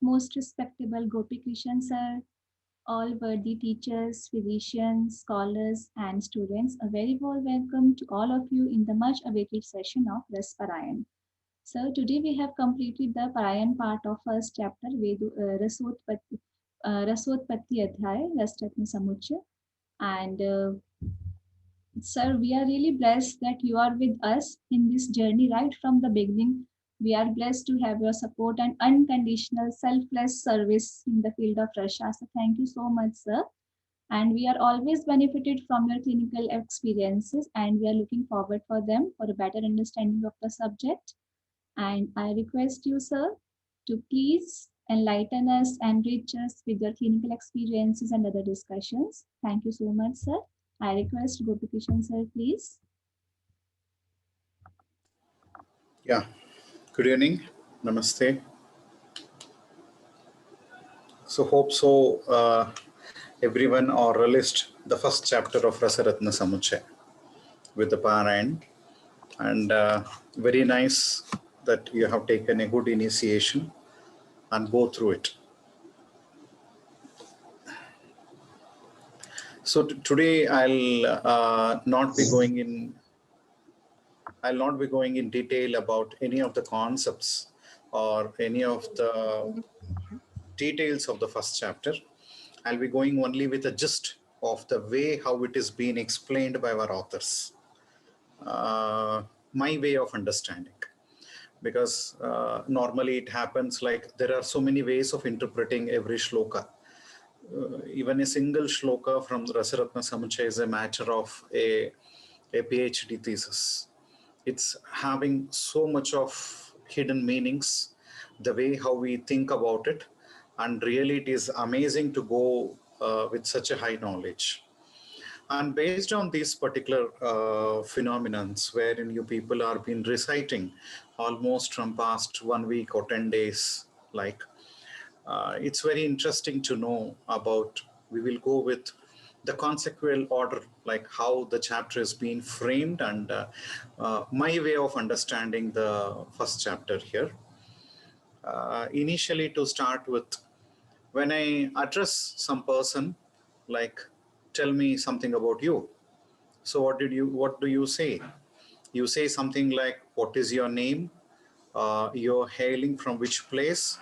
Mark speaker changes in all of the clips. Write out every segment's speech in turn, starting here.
Speaker 1: Most respectable Gopi Krishan sir, all worthy teachers, physicians, scholars, and students, a very warm welcome to all of you in the much awaited session of Ras Parayan. So, today we have completed the Parayan part of first chapter, Rasotpatti Adhyay, Rasratna Samuchya. And sir, we are really blessed that you are with us in this journey right from the beginning. We are blessed to have your support and unconditional, selfless service in the field of Rasha. So, thank you so much, sir. And we are always benefited from your clinical experiences, and we are looking forward for them for a better understanding of the subject. And I request you, sir, to please enlighten us and reach us with your clinical experiences and other discussions. Thank you so much, sir. I request Gopikishan, sir, please.
Speaker 2: Yeah, good evening. Namaste. So, hope so. Everyone or relished the first chapter of Rasaratna Samuchaya with the Parayan, and very nice that you have taken a good initiation and go through it. So today I'll not be going in detail about any of the concepts or any of the details of the first chapter. I'll be going only with a gist of the way how it is being explained by our authors. My way of understanding. Because normally it happens like there are so many ways of interpreting every shloka. Even a single shloka from Rasaratna Samuchaya is a matter of a PhD thesis. It's having so much of hidden meanings, the way how we think about it, and really it is amazing to go with such a high knowledge. And based on these particular phenomenons, wherein you people are been reciting almost from past 1 week or 10 days, like it's very interesting to know about. We will go with the consequential order, like how the chapter is being framed, and my way of understanding the first chapter here. Initially, to start with, when I address some person, like, tell me something about you. So what do you say? You say something like, what is your name? You're hailing from which place?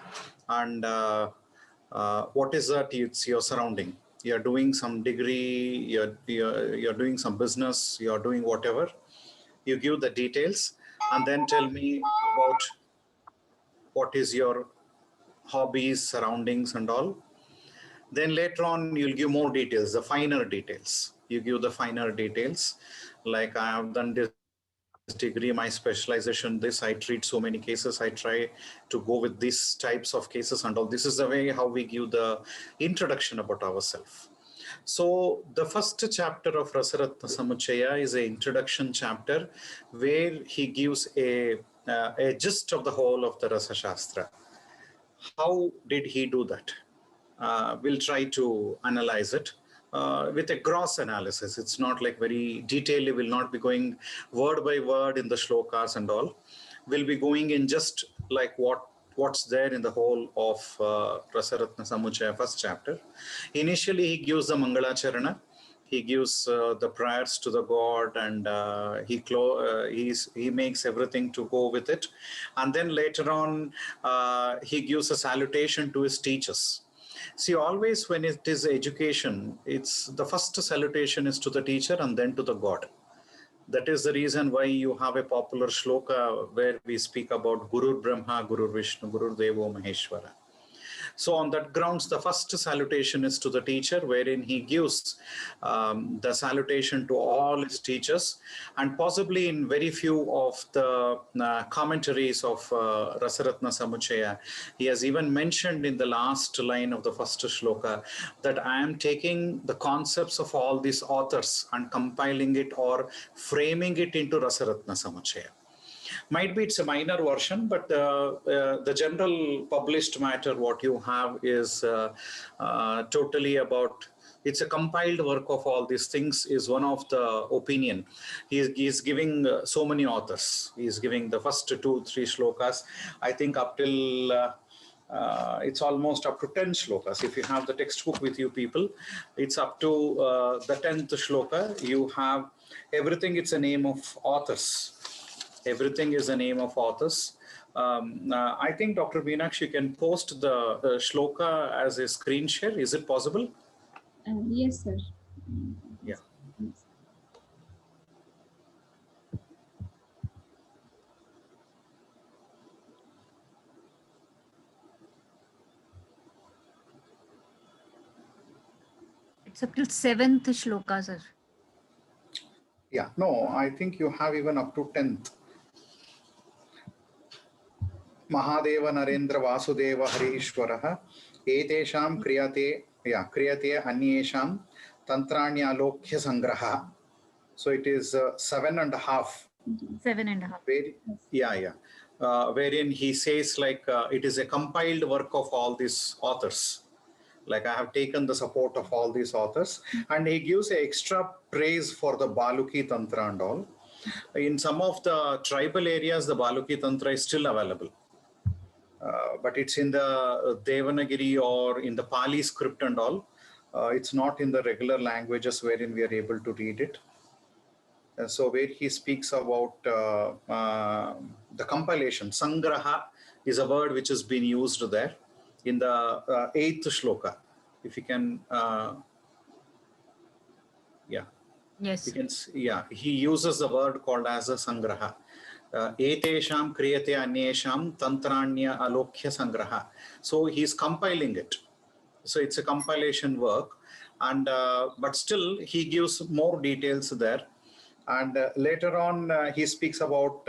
Speaker 2: And what is that? It's your surrounding. You're doing some degree, you're doing some business, you're doing whatever. You give the details and then tell me about what is your hobbies, surroundings and all. Then later on, you'll give more details, the finer details. You give the finer details, like I have done this degree, my specialization, this, I treat so many cases, I try to go with these types of cases and all. This is the way how we give the introduction about ourselves. So the first chapter of Rasaratna Samuchaya is an introduction chapter where he gives a gist of the whole of the Rasa Shastra. How did he do that? We'll try to analyze it with a gross analysis. It's not like very detailed. We'll not be going word by word in the shlokas and all. We'll be going in just like what's there in the whole of Rasaratna Samuchaya first chapter. Initially, he gives the Mangalacharana. He gives the prayers to the god, and he makes everything to go with it. And then later on, he gives a salutation to his teachers. See, always when it is education, it's the first salutation is to the teacher and then to the god. That is the reason why you have a popular shloka where we speak about Guru Brahma, Guru Vishnu, Guru Devo Maheshwara. So on that grounds, the first salutation is to the teacher, wherein he gives the salutation to all his teachers. And possibly in very few of the commentaries of Rasaratna Samuchaya, he has even mentioned in the last line of the first shloka that I am taking the concepts of all these authors and compiling it or framing it into Rasaratna Samuchaya. Might be it's a minor version, but the general published matter what you have is totally about It's a compiled work of all these things is one of the opinion. He is giving so many authors. He is giving the first 2-3 shlokas. I think up till it's almost up to 10 shlokas. If you have the textbook with you people, it's up to the 10th shloka. You have everything. It's a name of authors. Everything is a name of authors. I think Dr. Meenakshi can post the shloka as a screen share. Is it possible?
Speaker 1: Yes, sir.
Speaker 2: Yeah.
Speaker 1: Yes.
Speaker 3: It's up till 7th shloka, sir.
Speaker 2: Yeah, no, I think you have even up to 10th. Mahadeva Narendra Vasudeva Harishwaraha Etesham Kriyate Anyesham Tantranya Lokya Sangraha. So it is 7.5.
Speaker 3: 7.5.
Speaker 2: Wherein he says like it is a compiled work of all these authors. Like I have taken the support of all these authors, and he gives a extra praise for the Baluki Tantra and all. In some of the tribal areas, the Baluki Tantra is still available. But it's in the Devanagiri or in the Pali script and all. It's not in the regular languages wherein we are able to read it. So where he speaks about the compilation, Sangraha is a word which has been used there in the 8th shloka. If you can,
Speaker 3: Yes.
Speaker 2: you can, he uses the word called as a Sangraha. Etesham kriyate anyesham tantranya alokya sangraha. So he's compiling it. So it's a compilation work, and but still he gives more details there. And later on, he speaks about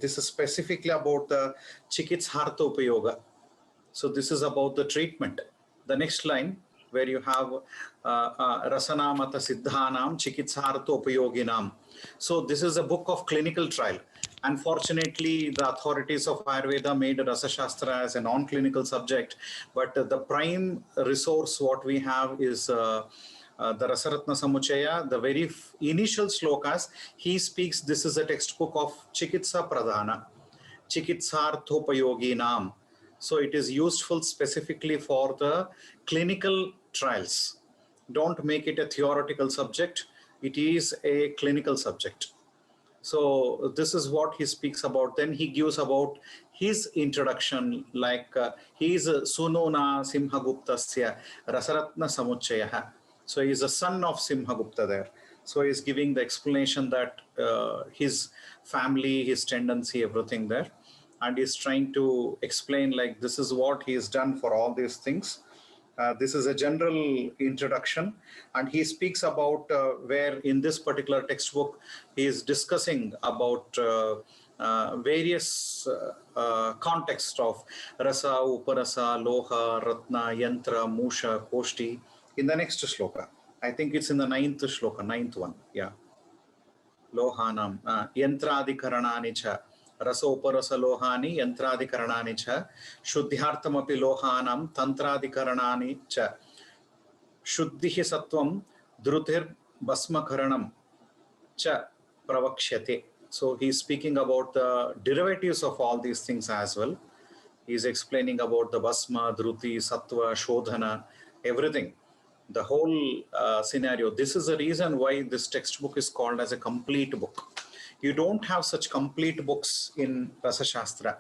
Speaker 2: this is specifically about the chikitsartha upayoga. So this is about the treatment. The next line where you have rasanamata siddhanam chikitsartha upayoginam. So this is a book of clinical trial. Unfortunately, the authorities of Ayurveda made Rasa Shastra as a non-clinical subject, but the prime resource what we have is the Rasaratna Samuchaya, the very initial slokas. He speaks, this is a textbook of Chikitsa Pradhana, Chikitsarthopayoginam. So it is useful specifically for the clinical trials. Don't make it a theoretical subject. It is a clinical subject. So this is what he speaks about. Then he gives about his introduction, like he is Sununa Simhaguptasya Rasaratna Samuchaya. So he is a son of Simhagupta there. So he is giving the explanation that his family, his tendency, everything there. And he's trying to explain like this is what he has done for all these things. This is a general introduction, and he speaks about where in this particular textbook he is discussing about various contexts of rasa, uparasa, loha, ratna, yantra, musha, koshti. In the next shloka, I think it's in the 9th shloka, 9th one, lohanam, yantradikaranani cha. रसोपरसलोहानि यंत्रादिकरणानि च शुद्ध्यार्थमपि लोहानां तंत्रादिकरणानि च शुद्धिः सत्वं धृतिर्भस्मकरणं च प्रवक्ष्यते. So he is speaking about the derivatives of all these things as well. He is explaining about the bhasma, dhruti, sattva, shodhana, everything. The whole scenario. This is the reason why this textbook is called as a complete book. You don't have such complete books in Rasa Shastra.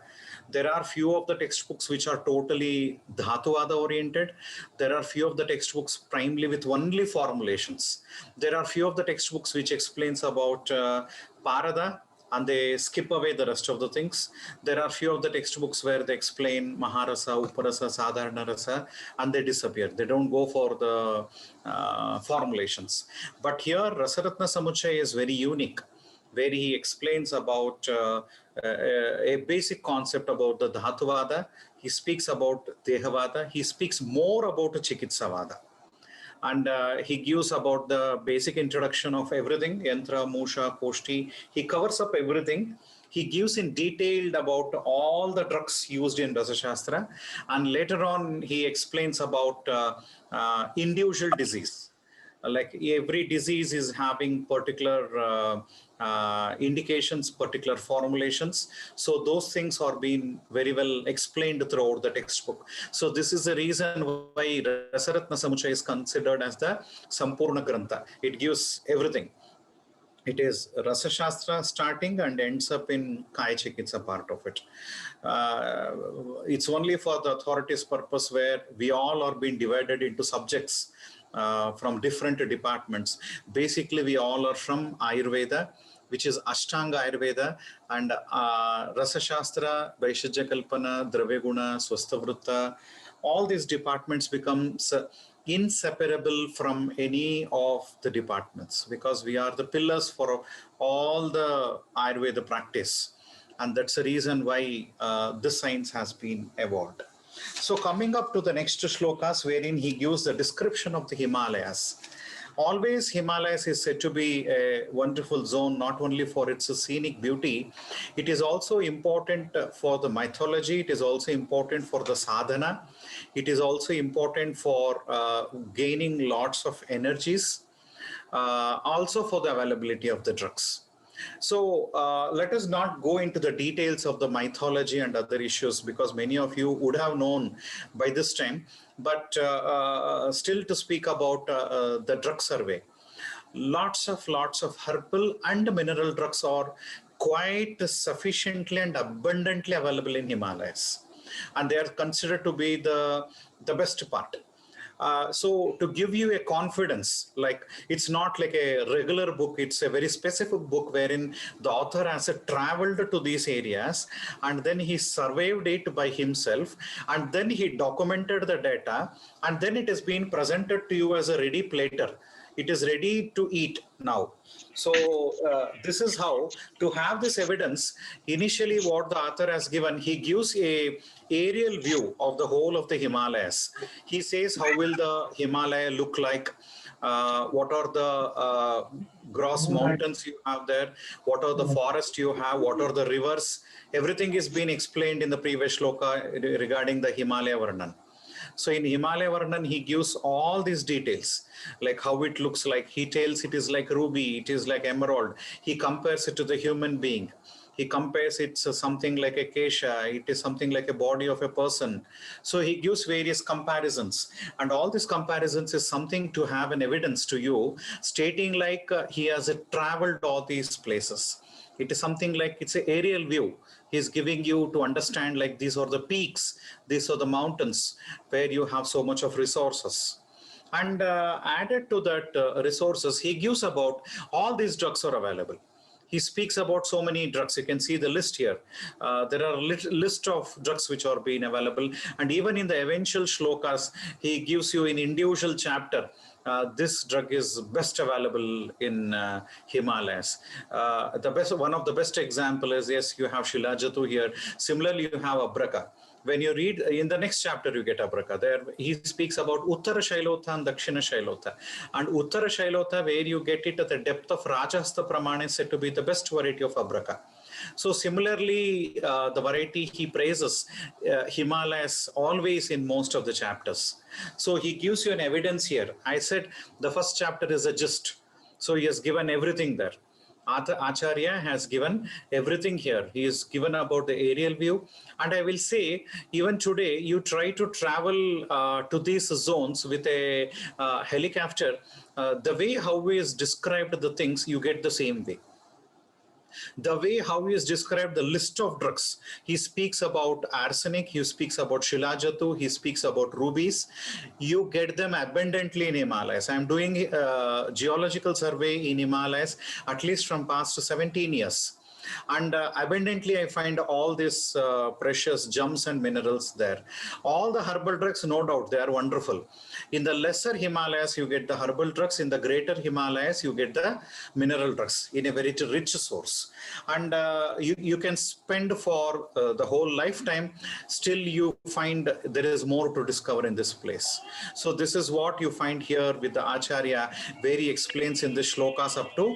Speaker 2: There are few of the textbooks which are totally Dhatuvada oriented. There are few of the textbooks primarily with only formulations. There are few of the textbooks which explains about Parada, and they skip away the rest of the things. There are few of the textbooks where they explain Maharasa, Uparasa, Sadharana Rasa, and they disappear. They don't go for the formulations. But here, Rasaratna Samuchaya is very unique, where he explains about a basic concept about the Dhatuvada. He speaks about Dehavada. He speaks more about Chikitsavada. And he gives about the basic introduction of everything, Yantra, Musha, Koshti. He covers up everything. he gives in detailed about all the drugs used in Rasa Shastra, and later on he explains about individual disease. Like every disease is having particular indications, particular formulations. So those things are being very well explained throughout the textbook. So this is the reason why Rasaratna Samuchaya is considered as the Sampurna Grantha. It gives everything. It is Rasa Shastra starting and ends up in Kaya Chikitsa part of it. It's only for the authorities' purpose where we all are being divided into subjects from different departments. Basically, we all are from Ayurveda, which is Ashtanga Ayurveda, and Rasa Shastra, Vaishajya Kalpana, Dravya Guna, Swasthavritta. All these departments become inseparable from any of the departments, because we are the pillars for all the Ayurveda practice. And that's the reason why this science has been evolved. So coming up to the next shlokas, wherein he gives the description of the Himalayas. Always Himalayas is said to be a wonderful zone, not only for its scenic beauty, it is also important for the mythology, it is also important for the sadhana, it is also important for gaining lots of energies, also for the availability of the drugs. So let us not go into the details of the mythology and other issues, because many of you would have known by this time. But still to speak about the drug survey, lots of herbal and mineral drugs are quite sufficiently and abundantly available in Himalayas, and they are considered to be the best part. So to give you a confidence, like it's not like a regular book, it's a very specific book wherein the author has traveled to these areas and then he surveyed it by himself, and then he documented the data, and then it has been presented to you as a ready platter. It is ready to eat now. So this is how to have this evidence. Initially, what the author has given, he gives a aerial view of the whole of the Himalayas. He says how will the Himalaya look like, what are the gross mountains you have there, what are the forests you have, what are the rivers. Everything is being explained in the previous shloka regarding the Himalaya Varnan. So in Himalaya Varnan, he gives all these details, like how it looks like. He tells it is like ruby, it is like emerald. He compares it to the human being. He compares it to something like a kesha, it is something like a body of a person. So he gives various comparisons. And all these comparisons is something to have an evidence to you, stating like he has traveled all these places. It is something like it's an aerial view. He's giving you to understand like these are the peaks, these are the mountains where you have so much of resources. And added to that resources, he gives about all these drugs are available. He speaks about so many drugs. You can see the list here. There are a list of drugs which are being available. And even in the eventual shlokas, he gives you in individual chapter, this drug is best available in Himalayas. One of the best example is, yes, you have Shilajatu here. Similarly, you have Abraka. When you read in the next chapter, you get Abraka. There he speaks about Uttara Shailotha and Dakshina Shailotha. And Uttara Shailotha, where you get it at the depth of Rajastha Pramana, is said to be the best variety of Abraka. So similarly, the variety he praises Himalayas always in most of the chapters. So he gives you an evidence here. I said the first chapter is a gist. So he has given everything there. Acharya has given everything here. He is given about the aerial view. And I will say, even today, you try to travel to these zones with a helicopter, the way how he has described the things, you get the same way. The way how he has described the list of drugs, he speaks about arsenic, he speaks about shilajatu, he speaks about rubies. You get them abundantly in Himalayas. I'm doing geological survey in Himalayas at least from past 17 years. And abundantly, I find all these precious gems and minerals there. All the herbal drugs, no doubt, they are wonderful. In the lesser Himalayas, you get the herbal drugs. In the greater Himalayas, you get the mineral drugs in a very rich source. And you can spend for the whole lifetime, still you find there is more to discover in this place. So this is what you find here with the Acharya, where he explains in the shlokas up to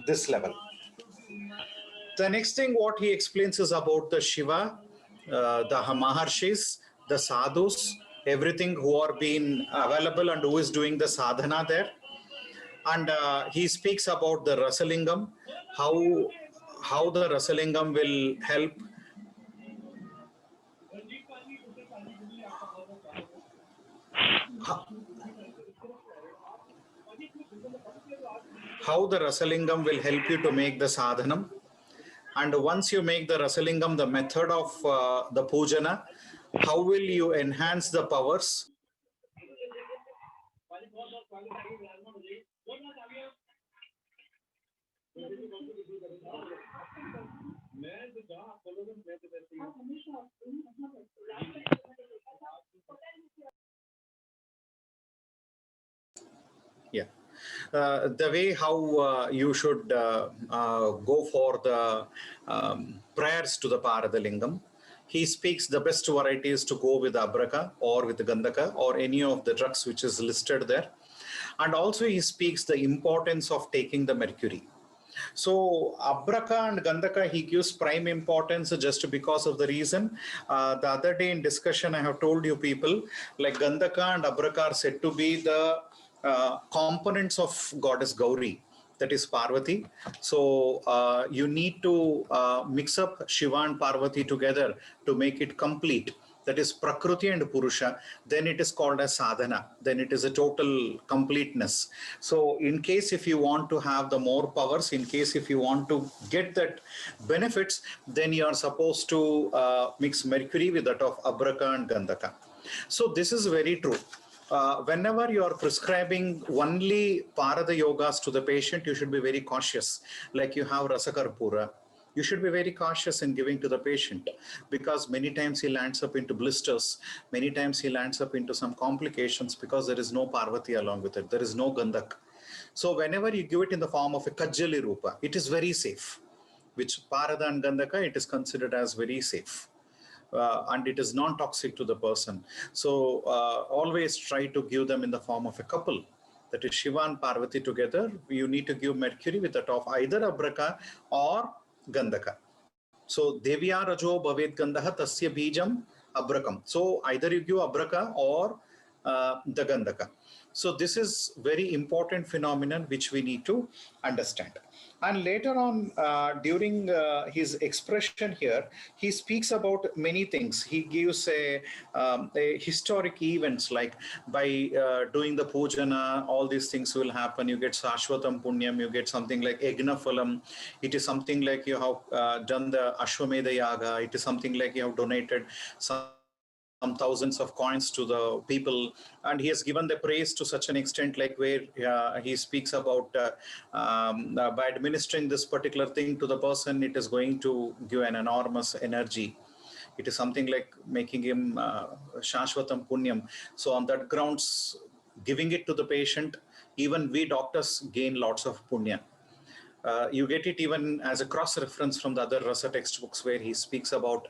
Speaker 2: this level. The next thing what he explains is about the Shiva, the Maharshis, the sadhus, everything who are being available and who is doing the sadhana there. And he speaks about the Rasalingam, how the Rasalingam will help how the Rasalingam will help you to make the sadhanam. And once you make the Rasalingam, the method of the pujana, how will you enhance the powers? Yeah. The way how you should go for the prayers to the Paradalingam. He speaks the best variety is to go with Abraka or with Gandhaka or any of the drugs which is listed there. And also he speaks the importance of taking the mercury. So Abraka and Gandhaka, he gives prime importance just because of the reason. The other day in discussion, I have told you people, like Gandhaka and Abraka are said to be the components of goddess Gauri, that is Parvati. So you need to mix up Shiva and Parvati together to make it complete. That is Prakriti and Purusha, then it is called as sadhana, then it is a total completeness. So in case if you want to have the more powers, in case if you want to get that benefits, then you are supposed to mix mercury with that of Abraka and Gandhaka. So this is very true. Whenever you are prescribing only Parada yogas to the patient, you should be very cautious. Like you have Rasakarpura, you should be very cautious in giving to the patient, because many times he lands up into blisters, many times he lands up into some complications because there is no Parvati along with it, there is no Gandhak. So whenever you give it in the form of a Kajjali Rupa, it is very safe. Which Parada and Gandhaka, it is considered as very safe. And it is non-toxic to the person. So always try to give them in the form of a couple. That is Shiva and Parvati together. You need to give mercury with that of either Abraka or Gandhaka. So Devya Rajo Bhavet Gandhaha Tasya Bijam Abrakam. So either you give Abraka or the Gandhaka. So this is very important phenomenon which we need to understand. And later on, during his expression here, he speaks about many things. He gives a historic events, like by doing the pujana, all these things will happen. You get Sashwatam Punyam, you get something like Egnaphalam. It is something like you have done the Ashwamedha Yaga. It is something like you have donated some thousands of coins to the people, and he has given the praise to such an extent, like where he speaks about by administering this particular thing to the person, it is going to give an enormous energy. It is something like making him Shashwatam Punyam. So on that grounds, giving it to the patient, even we doctors gain lots of punya. You get it even as a cross-reference from the other Rasa textbooks, where he speaks about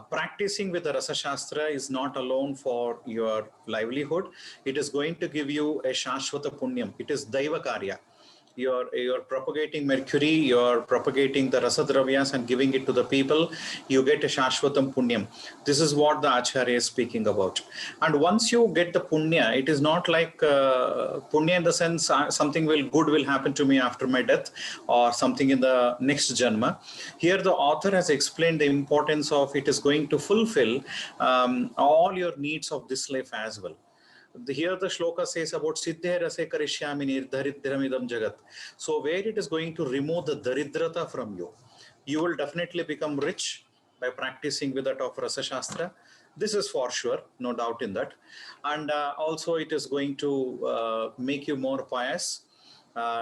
Speaker 2: practicing with the Rasa Shastra is not alone for your livelihood. It is going to give you a Shashwata Punyam. It is Daiva Karya. You're propagating mercury, you're propagating the Rasadravyas and giving it to the people, you get a Shashwatam Punyam. This is what the Acharya is speaking about. And once you get the Punya, it is not like Punya in the sense something good will happen to me after my death or something in the next Janma. Here the author has explained the importance of it is going to fulfill all your needs of this life as well. Here the shloka says about Siddhe Rase Karishyami Nirdharidramidam Jagat. So where it is going to remove the Daridrata from you, you will definitely become rich by practicing with that of Rasa Shastra. This is for sure, no doubt in that. And also it is going to make you more pious.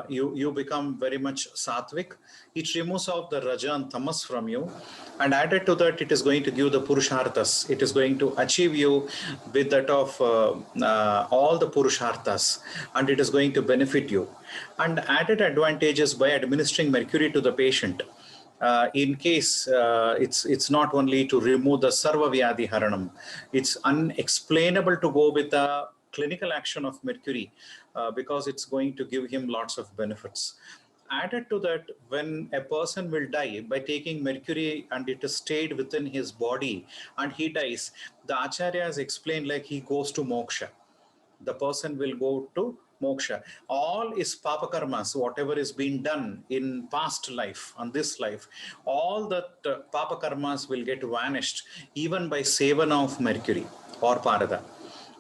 Speaker 2: You become very much sattvic. It removes out the raja and tamas from you, and added to that, it is going to give the purusharthas. It is going to achieve you with that of all the purusharthas, and it is going to benefit you. And added advantages by administering mercury to the patient. In case it's not only to remove the sarva vyadhi haranam, it's unexplainable to go with the clinical action of mercury because it's going to give him lots of benefits. added to that, when a person will die by taking mercury and it is stayed within his body and he dies, the acharyas explain like he goes to moksha. The person will go to moksha. All is papa karmas, whatever is being done in past life, on this life, all that papa karmas will get vanished even by sevana of mercury or parada.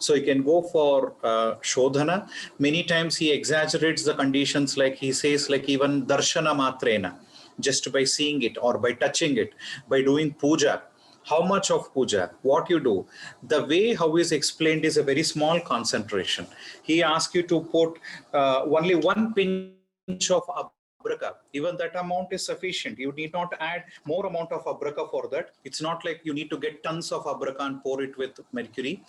Speaker 2: So he can go for shodhana. Many times he exaggerates the conditions, like he says, like even darshana matrena, just by seeing it or by touching it, by doing puja. How much of puja, what you do, the way how is explained is a very small concentration. He asks you to put only one pinch of abraka. Even that amount is sufficient. You need not add more amount of abraka for that. It's not like you need to get tons of abraka and pour it with mercury.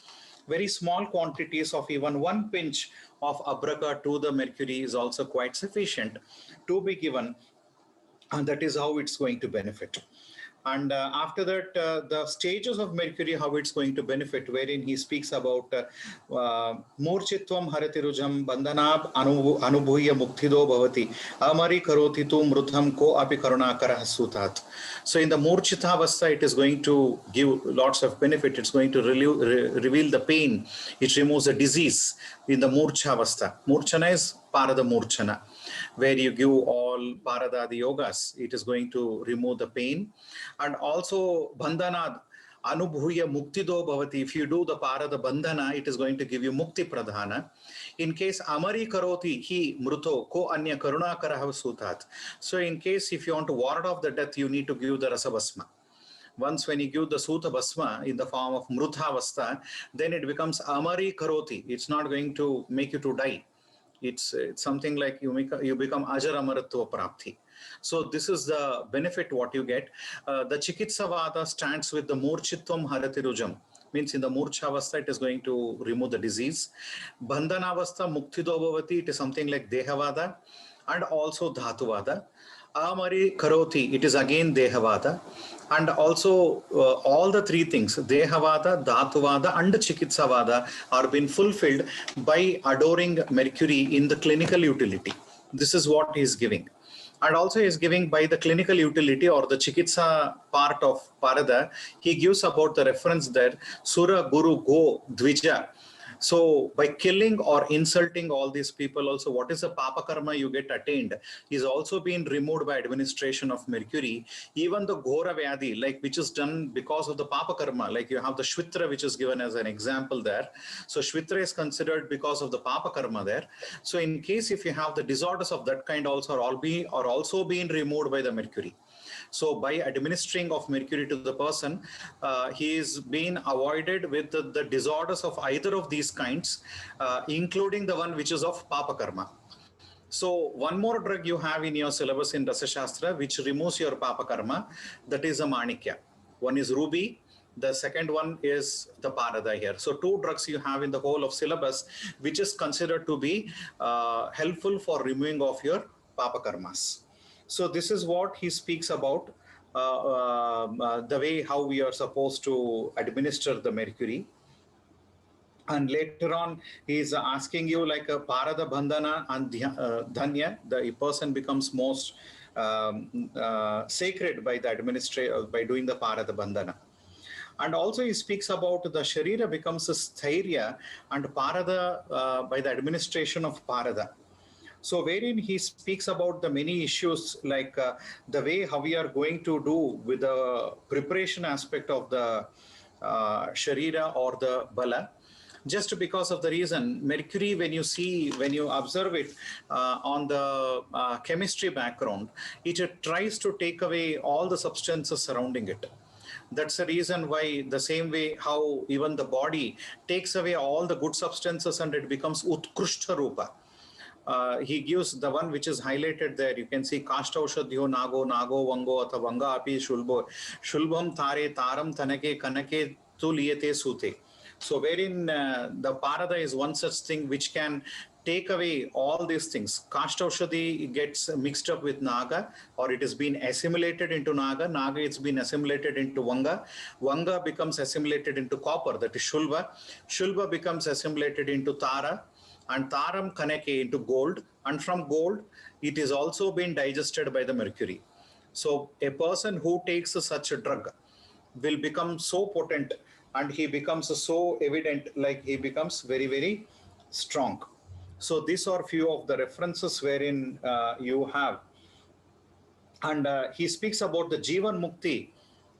Speaker 2: Very small quantities of even one pinch of abraka to the mercury is also quite sufficient to be given, and that is how it's going to benefit. And after that, the stages of mercury, how it's going to benefit, wherein he speaks about murchitvam haratirujam bandhanab anubhuya muktido bhavati amari karoti tu mrutham ko api karunakarah sutat. So in the murchita avastha, it is going to give lots of benefit. It's going to reveal the pain. It removes the disease in the murcha avastha. Murchana is parada murchana, where you give all paradadi yogas. It is going to remove the pain. And also bandhanad anubhuya muktido bhavati. If you do the parada bandhana, it is going to give you mukti pradhana. In case amari karoti hi mruto ko anya karuna karaha sutat. So in case if you want to ward off the death, you need to give the rasabhasma. Once when you give the Suta Basma in the form of Mruthavastha, then it becomes Amari Karoti. It's not going to make you to die. It's something like you become Ajar Amaratva Prapti. So this is the benefit what you get. The Chikitsavada stands with the Murchitvam Haratirujam. Means in the Murchavastha, it is going to remove the disease. Bandhanavastha Muktido Bhavati, it is something like Dehavada and also Dhatuvada. Amari Karoti, it is again Dehavada. And also all the three things, Dehavada, Dhatuvada and Chikitsavada, are being fulfilled by adoring mercury in the clinical utility. This is what he is giving. And also he is giving by the clinical utility or the Chikitsa part of Parada, he gives about the reference there, Sura, Guru, Go, Dvija. So by killing or insulting all these people also, what is the papa karma you get attained is also being removed by administration of mercury. Even the Ghora Vyadhi, like which is done because of the papa karma, like you have the Shvitra, which is given as an example there. So Shvitra is considered because of the papa karma there. So in case if you have the disorders of that kind also are also being removed by the mercury. So by administering of mercury to the person, he is being avoided with the disorders of either of these kinds, including the one which is of papa karma. So one more drug you have in your syllabus in Rasa Shastra, which removes your papa karma, that is a manikya. One is ruby. The second one is the parada here. So two drugs you have in the whole of syllabus, which is considered to be helpful for removing of your papa karmas. So this is what he speaks about, the way how we are supposed to administer the mercury. And later on, he is asking you like a parada bandhana and dhanya, the person becomes most sacred by the administrator, by doing the parada bandhana. And also he speaks about the sharira becomes a sthairya and parada by the administration of parada. So wherein he speaks about the many issues like the way how we are going to do with the preparation aspect of the Sharira or the Bala. Just because of the reason, mercury, when you observe it on the chemistry background, it tries to take away all the substances surrounding it. That's the reason why the same way how even the body takes away all the good substances and it becomes Utkrushta Rupa. He gives the one which is highlighted there. You can see Kashtaushadhyo Nago, Nago, Vango, Atha Vanga Api Shulbo, Shulbam Tare, Taram Tanake, Kanake, Tuliyate Sute. So wherein the Parada is one such thing which can take away all these things. Kashtaushadhi gets mixed up with Naga, or it has been assimilated into Naga. Naga, it's been assimilated into Vanga. Vanga becomes assimilated into copper, that is Shulva. Shulva becomes assimilated into Tara. and taram kanake into gold, and from gold it is also been digested by the mercury. So a person who takes such a drug will become so potent, and he becomes so evident, like he becomes very, very strong. So these are few of the references wherein you have. And he speaks about the Jivan Mukti.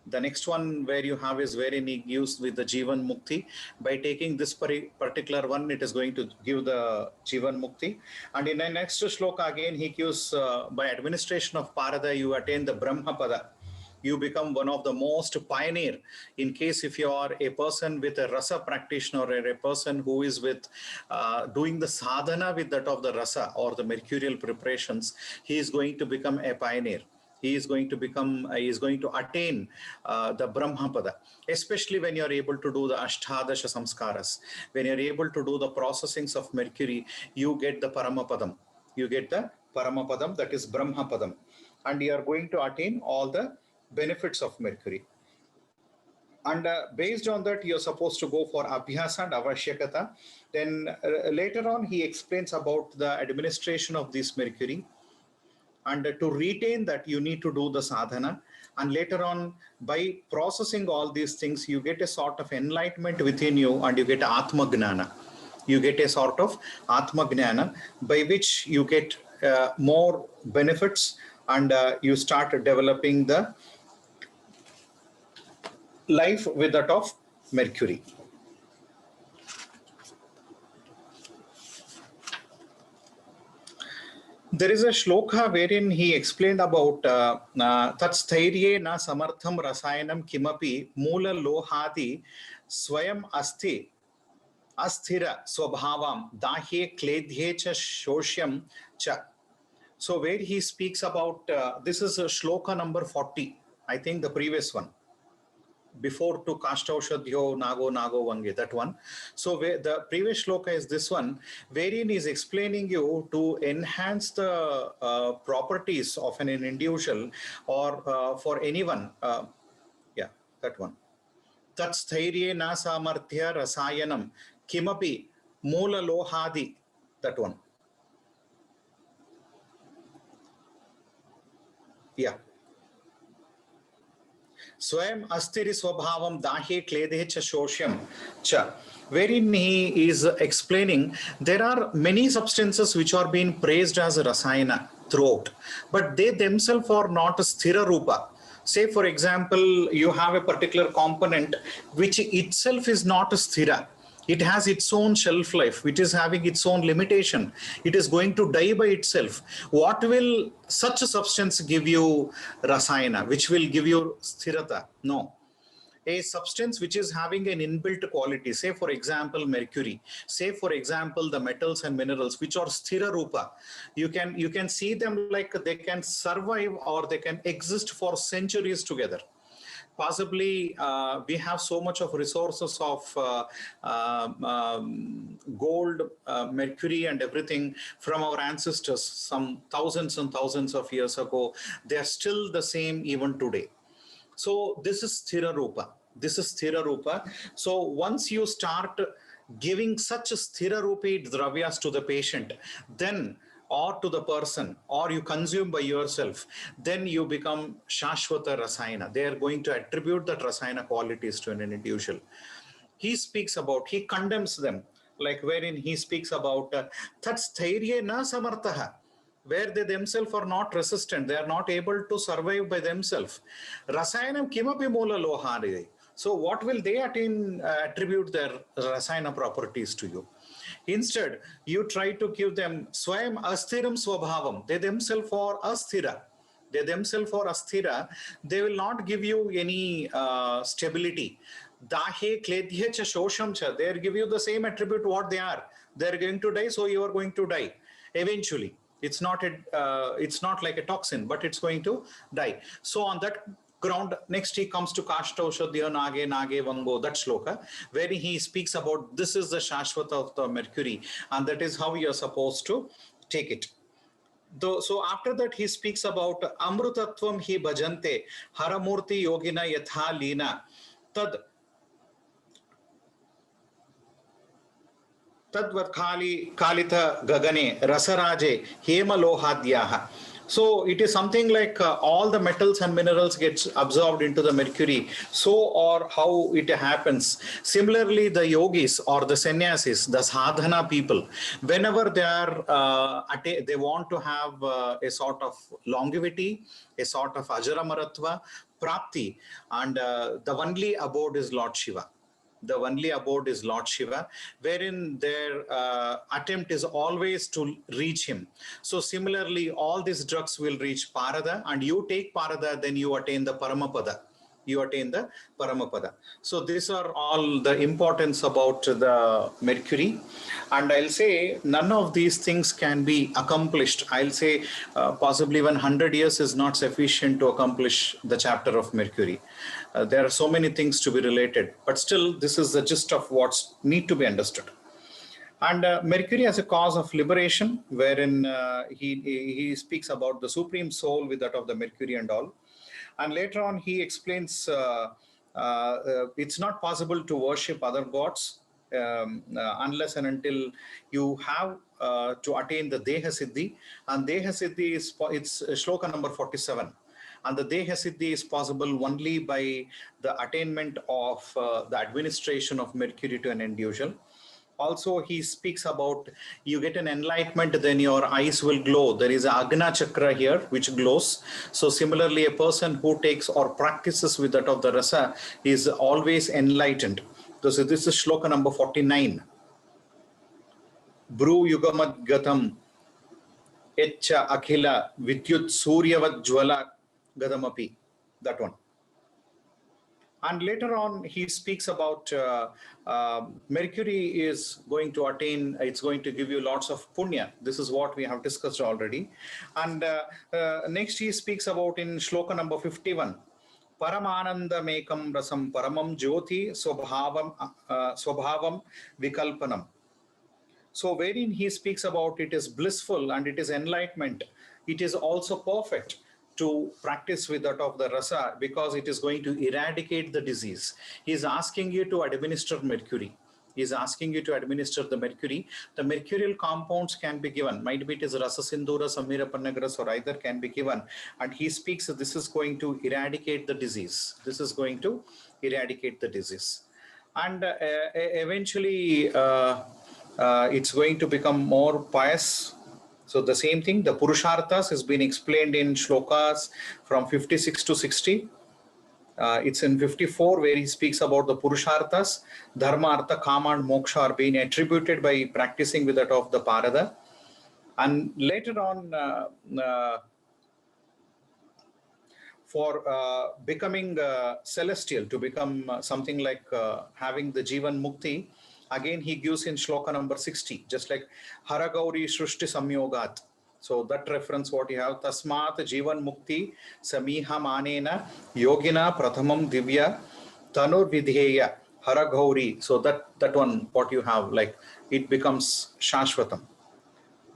Speaker 2: The next one where you have is wherein he gives with the Jivan Mukti. By taking this particular one, it is going to give the Jivan Mukti. And in the next shloka again, he gives by administration of Parada, you attain the Brahmapada. You become one of the most pioneer. In case if you are a person with a rasa practitioner, or a person who is with doing the sadhana with that of the rasa or the mercurial preparations, he is going to become a pioneer. He is going to become, he is going to attain the Brahmapada, especially when you are able to do the Ashtadasha Samskaras. When you are able to do the processings of mercury, you get the Paramapadam. You get the Paramapadam, that is Brahmapadam. And you are going to attain all the benefits of mercury. And based on that, you're supposed to go for abhyasa and avashyakata. Then later on, he explains about the administration of this mercury. And to retain that, you need to do the sadhana. And later on, by processing all these things, you get a sort of enlightenment within you, and you get Atma Gnana. You get a sort of Atma Gnana, by which you get more benefits, and you start developing the life with that of mercury. There is a shloka wherein he explained about Tatsthairye na samartham rasayanam kimapi mula lohadi swayam asti asthira swabhavam dahye kledhye cha shoshyam cha. So where he speaks about, this is shloka number 40, I think the previous one. Before to Kashtaushadhyo Nago Nago Vange, that one. So the previous shloka is this one, wherein is explaining you to enhance the properties of an individual, or for anyone. Yeah, that one. Tat sthairye na samarthya rasayanam kimapi mula lohadi, that one. Yeah. Swayam astiri swabhavam dahe kledhe cha shoshyam cha. Wherein he is explaining there are many substances which are being praised as rasayana throughout, but they themselves are not sthira rupa. Say for example, you have a particular component which itself is not sthira. It has its own shelf life, which is having its own limitation. It is going to die by itself. What will such a substance give you rasayana, which will give you sthirata? No. A substance which is having an inbuilt quality, say for example mercury, say for example the metals and minerals which are sthira rupa, you can see them like they can survive or they can exist for centuries together. Possibly we have so much of resources of gold, mercury and everything from our ancestors some thousands and thousands of years ago. They are still the same even today. So this is sthira rupa. This is sthira rupa. So once you start giving such sthira rupi dravyas to the patient, then or to the person, or you consume by yourself, then you become shashvata rasayana. They are going to attribute that rasayana qualities to an individual. He speaks about, he condemns them, like wherein he speaks about tat sthairye na samarthaha, where they themselves are not resistant, they are not able to survive by themselves. Rasayanam kimapi mula lohari. So what will they attribute their rasayana properties to you? Instead, you try to give them swayam asthiram swabhavam. They themselves are asthira. They themselves are asthira. They will not give you any stability. Dahe kledhye cha shosham cha. They give you the same attribute what they are. They are going to die, so you are going to die eventually. It's not like a toxin, but it's going to die. So on that ground, next he comes to Kashtaushadhya Nage Nage Vango, that shloka, where he speaks about this is the Shashvata of the mercury, and that is how you are supposed to take it. So after that he speaks about Amrutatvam hi bhajante haramurti yogina yatha lina tad Tadvat Kalita Gagane Rasaraje Hemalohadyaha. So it is something like all the metals and minerals gets absorbed into the mercury. So or how it happens. Similarly, the yogis or the sannyasis, the sadhana people, whenever they are they want to have a sort of longevity, a sort of ajara prapti, and the only abode is Lord Shiva. The only abode is Lord Shiva, wherein their attempt is always to reach him. So similarly, all these drugs will reach Parada, and you take Parada, then you attain the Paramapada. You attain the Paramapada. So these are all the importance about the Mercury. And I'll say none of these things can be accomplished. I'll say possibly 100 years is not sufficient to accomplish the chapter of Mercury. There are so many things to be related, but still this is the gist of what's need to be understood. And Mercury as a cause of liberation, wherein he speaks about the supreme soul with that of the Mercury and all. And later on, he explains it's not possible to worship other gods unless and until you have to attain the Deha Siddhi. And Deha Siddhi is it's shloka number 47. And the Deha Siddhi is possible only by the attainment of the administration of Mercury to an individual. Also, he speaks about you get an enlightenment, then your eyes will glow. There is a Agna Chakra here which glows. So similarly, a person who takes or practices with that of the rasa is always enlightened. So this is shloka number 49. Bru Yugamad Gatam Etcha Akhila Vidyut Suryavat Jwala Gadamapi. That one. And later on, he speaks about Mercury is going to attain, it's going to give you lots of punya. This is what we have discussed already. And next he speaks about in shloka number 51. Paramananda mekam rasam paramam jyoti swabhavam vikalpanam. So wherein he speaks about it is blissful and it is enlightenment. It is also perfect to practice with that of the rasa because it is going to eradicate the disease. He is asking you to administer mercury. He is asking you to administer the mercury. The mercurial compounds can be given. Might be it is rasa sindura, samira pannagaras, or either can be given. And he speaks that this is going to eradicate the disease. This is going to eradicate the disease. And eventually, it's going to become more pious. So the same thing, the Purusharthas has been explained in shlokas from 56 to 60. It's in 54 where he speaks about the Purusharthas. Dharma, Artha, Kama and Moksha are being attributed by practicing with that of the Parada. And later on, for becoming celestial, to become something like having the Jivan Mukti, again he gives in shloka number 60, just like Haragauri Shrushti Samyogat. So that reference what you have, Tasmat Jivan Mukti Samiha Manena Yogina Prathamam Divya Tanur Vidheya Haragauri. So that one what you have, like it becomes Shashvatam.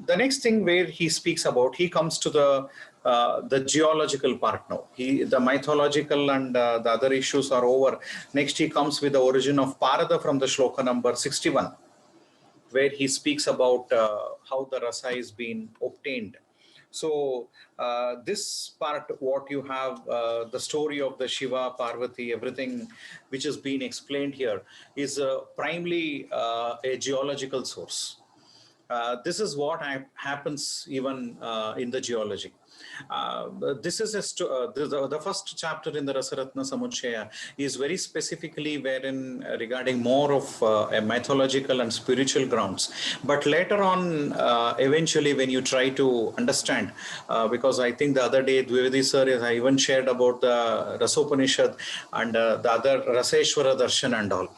Speaker 2: The next thing where he speaks about, he comes to the geological part now. The mythological and the other issues are over. Next, he comes with the origin of Parada from the shloka number 61, where he speaks about how the rasa is being obtained. So this part, what you have, the story of the Shiva, Parvati, everything which is being explained here is primarily a geological source. This is what happens even in the geology. This is the first chapter in the Rasaratna Samuchaya is very specifically wherein regarding more of a mythological and spiritual grounds. But later on, eventually when you try to understand, because I think the other day Dwivedi sir I even shared about the Rasopanishad and the other Raseshwara Darshan and all.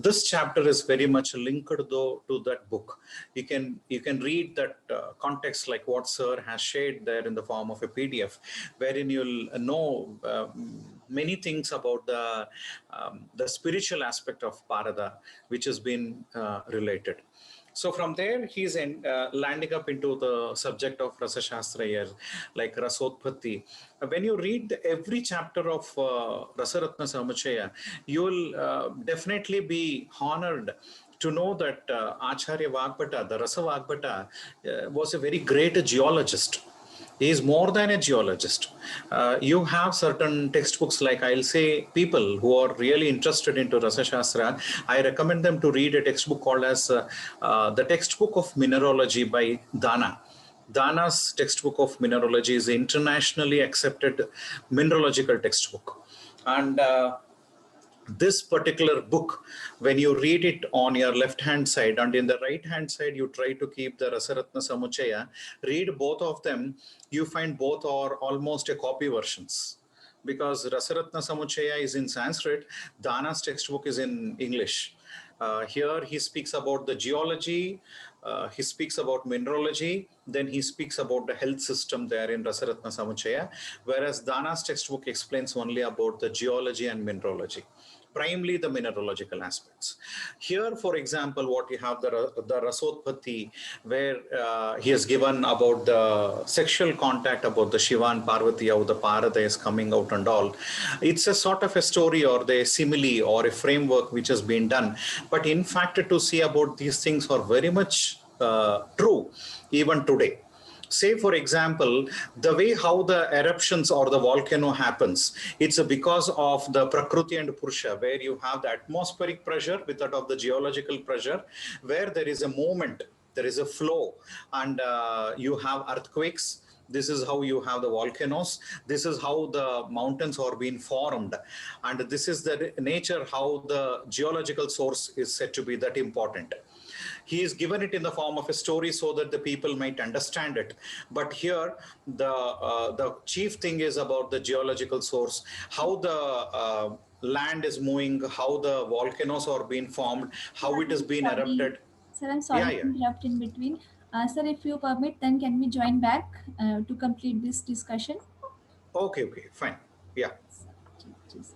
Speaker 2: This chapter is very much linked though to that book. You can read that context like what sir has shared there in the form of a PDF, wherein you'll know many things about the spiritual aspect of Parada, which has been related. So from there, he's landing up into the subject of Rasa Shastra here, like Rasotpatti. When you read every chapter of Rasaratna Samuchaya, you will definitely be honored to know that Acharya Vagbhata, the Rasa Vagbhata, was a very great geologist. He is more than a geologist. You have certain textbooks, like I'll say, people who are really interested into Rasa Shastra, I recommend them to read a textbook called as the Textbook of Mineralogy by Dana. Dana's textbook of mineralogy is internationally accepted mineralogical textbook. And this particular book, when you read it on your left hand side and in the right hand side, you try to keep the Rasaratna Samuchaya, read both of them, you find both are almost a copy versions. Because Rasaratna Samuchaya is in Sanskrit, Dana's textbook is in English. Here he speaks about the geology, he speaks about mineralogy, then he speaks about the health system there in Rasaratna Samuchaya, whereas Dana's textbook explains only about the geology and mineralogy, primarily the mineralogical aspects. Here, for example, what you have the Rasotpatti, where he has given about the sexual contact, about the Shiva and Parvati, how the Parada is coming out and all. It's a sort of a story or the simile or a framework which has been done. But in fact, to see about these things are very much true even today. Say, for example, the way how the eruptions or the volcano happens, it's because of the Prakriti and Purusha, where you have the atmospheric pressure with that of the geological pressure, where there is a movement, there is a flow, and you have earthquakes. This is how you have the volcanoes. This is how the mountains are being formed. And this is the nature how the geological source is said to be that important. He is given it in the form of a story so that the people might understand it. But here, the chief thing is about the geological source, how the land is moving, how the volcanoes are being formed, how it has been
Speaker 1: Sorry.
Speaker 2: erupted.
Speaker 1: Sir, I'm sorry
Speaker 2: Yeah,
Speaker 1: to
Speaker 2: yeah.
Speaker 1: interrupt in between. Sir, if you permit, then can we join back to complete this discussion?
Speaker 2: Okay, fine. Yeah.
Speaker 1: Just